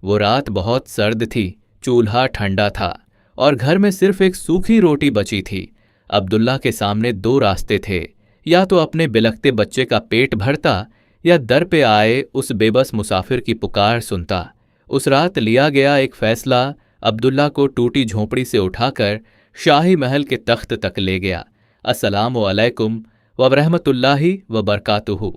वो रात बहुत सर्द थी, चूल्हा ठंडा था और घर में सिर्फ एक सूखी रोटी बची थी। अब्दुल्ला के सामने दो रास्ते थे, या तो अपने बिलखते बच्चे का पेट भरता या दर पे आए उस बेबस मुसाफिर की पुकार सुनता। उस रात लिया गया एक फैसला अब्दुल्ला को टूटी झोंपड़ी से उठाकर शाही महल के तख्त तक ले गया। अस्सलामु अलैकुम व रहमतुल्लाहि व बरकातुहू।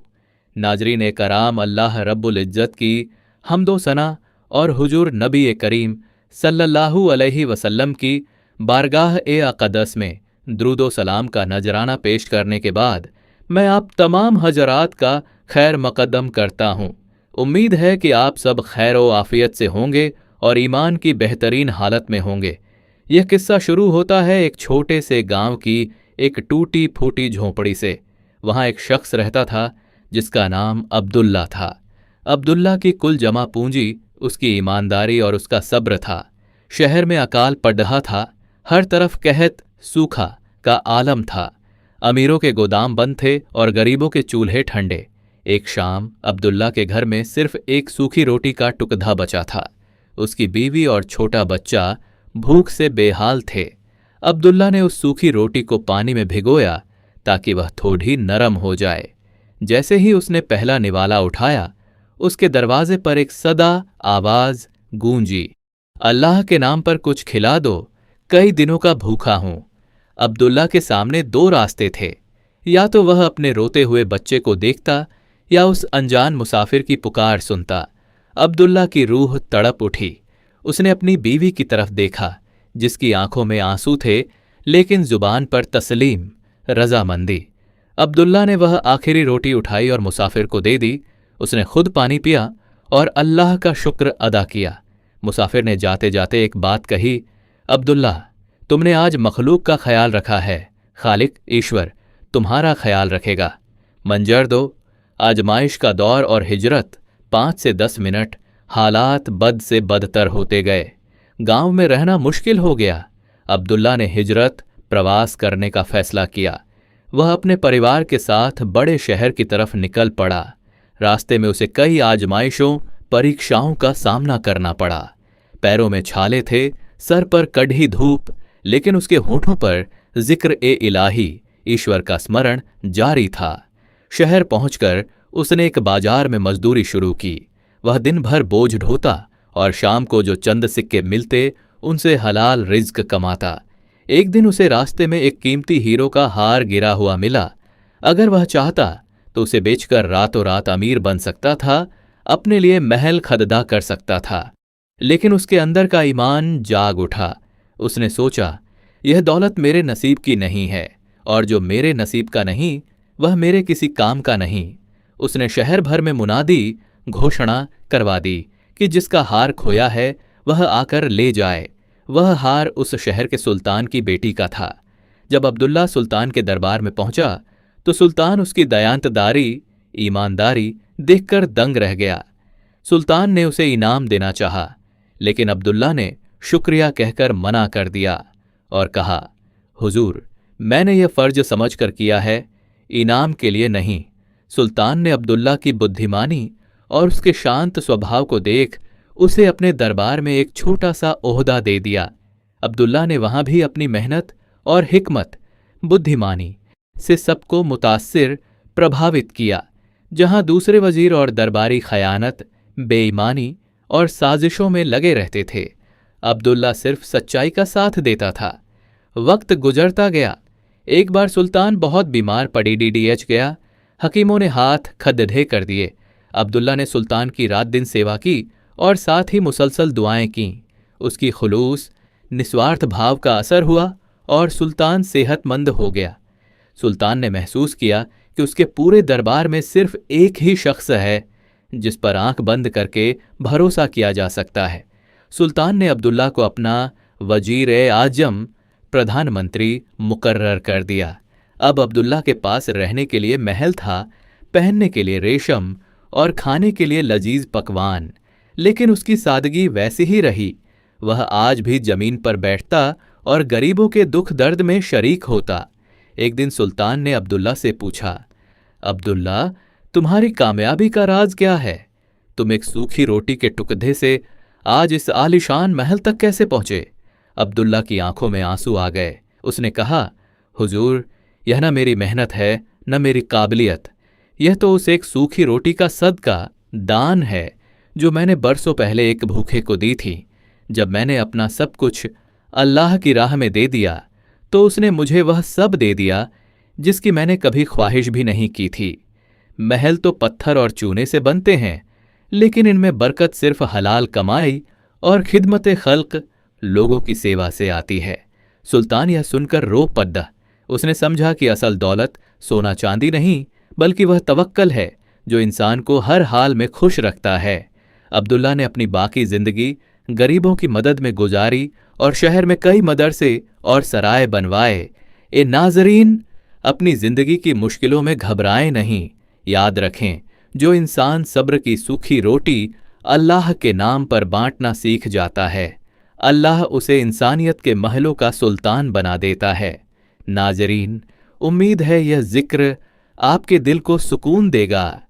नाजरीन कराम, अल्लाह रब्बुल इज्जत की हम्दो सना और हुजूर नबी करीम सल्लल्लाहु अलैहि वसल्लम की बारगाह ए अक़दस में द्रूदो सलाम का नजराना पेश करने के बाद मैं आप तमाम हजरात का खैर मकदम करता हूँ। उम्मीद है कि आप सब खैर व आफियत से होंगे और ईमान की बेहतरीन हालत में होंगे। यह किस्सा शुरू होता है एक छोटे से गांव की एक टूटी फूटी झोंपड़ी से। वहाँ एक शख्स रहता था जिसका नाम अब्दुल्ला था। अब्दुल्ला की कुल जमा पूंजी उसकी ईमानदारी और उसका सब्र था। शहर में अकाल पड़ रहा था, हर तरफ कहत सूखा का आलम था। अमीरों के गोदाम बंद थे और गरीबों के चूल्हे ठंडे। एक शाम अब्दुल्ला के घर में सिर्फ एक सूखी रोटी का टुकड़ा बचा था। उसकी बीवी और छोटा बच्चा भूख से बेहाल थे। अब्दुल्ला ने उस सूखी रोटी को पानी में भिगोया ताकि वह थोड़ी नरम हो जाए। जैसे ही उसने पहला निवाला उठाया, उसके दरवाजे पर एक सदा आवाज गूंजी, अल्लाह के नाम पर कुछ खिला दो, कई दिनों का भूखा हूं। अब्दुल्ला के सामने दो रास्ते थे, या तो वह अपने रोते हुए बच्चे को देखता या उस अनजान मुसाफिर की पुकार सुनता। अब्दुल्ला की रूह तड़प उठी। उसने अपनी बीवी की तरफ देखा, जिसकी आंखों में आंसू थे लेकिन जुबान पर तस्लीम, रजामंदी। अब्दुल्ला ने वह आखिरी रोटी उठाई और मुसाफिर को दे दी। उसने खुद पानी पिया और अल्लाह का शुक्र अदा किया। मुसाफिर ने जाते जाते एक बात कही, अब्दुल्ला, तुमने आज मखलूक का ख्याल रखा है, खालिक ईश्वर तुम्हारा ख्याल रखेगा। मंजर दो, आजमाइश का दौर और हिजरत 5 से 10 मिनट हालात बद से बदतर होते गए। गांव में रहना मुश्किल हो गया। अब्दुल्ला ने हिजरत प्रवास करने का फैसला किया। वह अपने परिवार के साथ बड़े शहर की तरफ निकल पड़ा। रास्ते में उसे कई आजमाइशों, परीक्षाओं का सामना करना पड़ा। पैरों में छाले थे, सर पर कड़ी धूप, लेकिन उसके होठों पर जिक्र ए इलाही, ईश्वर का स्मरण जारी था। शहर पहुंचकर उसने एक बाजार में मजदूरी शुरू की। वह दिन भर बोझ ढोता और शाम को जो चंद सिक्के मिलते उनसे हलाल रिज्क कमाता। एक दिन उसे रास्ते में एक कीमती हीरो का हार गिरा हुआ मिला। अगर वह चाहता तो उसे बेचकर रातों रात अमीर बन सकता था, अपने लिए महल खरीदा कर सकता था। लेकिन उसके अंदर का ईमान जाग उठा। उसने सोचा, यह दौलत मेरे नसीब की नहीं है, और जो मेरे नसीब का नहीं वह मेरे किसी काम का नहीं। उसने शहर भर में मुनादी, घोषणा करवा दी कि जिसका हार खोया है वह आकर ले जाए। वह हार उस शहर के सुल्तान की बेटी का था। जब अब्दुल्ला सुल्तान के दरबार में पहुंचा तो सुल्तान उसकी दयानतदारी, ईमानदारी देखकर दंग रह गया। सुल्तान ने उसे इनाम देना चाहा, लेकिन अब्दुल्ला ने शुक्रिया कहकर मना कर दिया और कहा, हुजूर, मैंने यह फर्ज समझकर किया है, इनाम के लिए नहीं। सुल्तान ने अब्दुल्ला की बुद्धिमानी और उसके शांत स्वभाव को देख उसे अपने दरबार में एक छोटा सा ओहदा दे दिया। अब्दुल्ला ने वहां भी अपनी मेहनत और हिकमत, बुद्धिमानी से सबको मुतासिर, प्रभावित किया। जहां दूसरे वजीर और दरबारी खयानत, बेईमानी और साजिशों में लगे रहते थे, अब्दुल्ला सिर्फ सच्चाई का साथ देता था। वक्त गुजरता गया। एक बार सुल्तान बहुत बीमार पड़ी, डीडीएच गया। हकीमों ने हाथ खद्दे कर दिए। अब्दुल्ला ने सुल्तान की रात दिन सेवा की और साथ ही मुसलसल दुआएं कीं। उसकी खुलूस, निस्वार्थ भाव का असर हुआ और सुल्तान सेहतमंद हो गया। सुल्तान ने महसूस किया कि उसके पूरे दरबार में सिर्फ एक ही शख्स है जिस पर आंख बंद करके भरोसा किया जा सकता है। सुल्तान ने अब्दुल्ला को अपना वजीर आजम, प्रधानमंत्री मुकर्रर कर दिया। अब अब्दुल्ला के पास रहने के लिए महल था, पहनने के लिए रेशम और खाने के लिए लजीज पकवान, लेकिन उसकी सादगी वैसी ही रही। वह आज भी जमीन पर बैठता और गरीबों के दुख दर्द में शरीक होता। एक दिन सुल्तान ने अब्दुल्ला से पूछा, अब्दुल्ला, तुम्हारी कामयाबी का राज क्या है? तुम एक सूखी रोटी के टुकड़े से आज इस आलीशान महल तक कैसे पहुंचे? अब्दुल्ला की आंखों में आंसू आ गए। उसने कहा, हुजूर, यह न मेरी मेहनत है न मेरी काबिलियत, यह तो उस एक सूखी रोटी का सदका, दान है जो मैंने बरसों पहले एक भूखे को दी थी। जब मैंने अपना सब कुछ अल्लाह की राह में दे दिया तो उसने मुझे वह सब दे दिया जिसकी मैंने कभी ख्वाहिश भी नहीं की थी। महल तो पत्थर और चूने से बनते हैं, लेकिन इनमें बरकत सिर्फ हलाल कमाई और खिदमत खल्क, लोगों की सेवा से आती है। सुल्तान यह सुनकर रो पड़ा। उसने समझा कि असल दौलत सोना चांदी नहीं, बल्कि वह तवक्कल है जो इंसान को हर हाल में खुश रखता है। अब्दुल्ला ने अपनी बाकी जिंदगी गरीबों की मदद में गुजारी और शहर में कई मदरसे और सराय बनवाए। ए नाजरीन, अपनी जिंदगी की मुश्किलों में घबराएं नहीं। याद रखें, जो इंसान सब्र की सूखी रोटी अल्लाह के नाम पर बांटना सीख जाता है, अल्लाह उसे इंसानियत के महलों का सुल्तान बना देता है। नाजरीन, उम्मीद है यह जिक्र आपके दिल को सुकून देगा।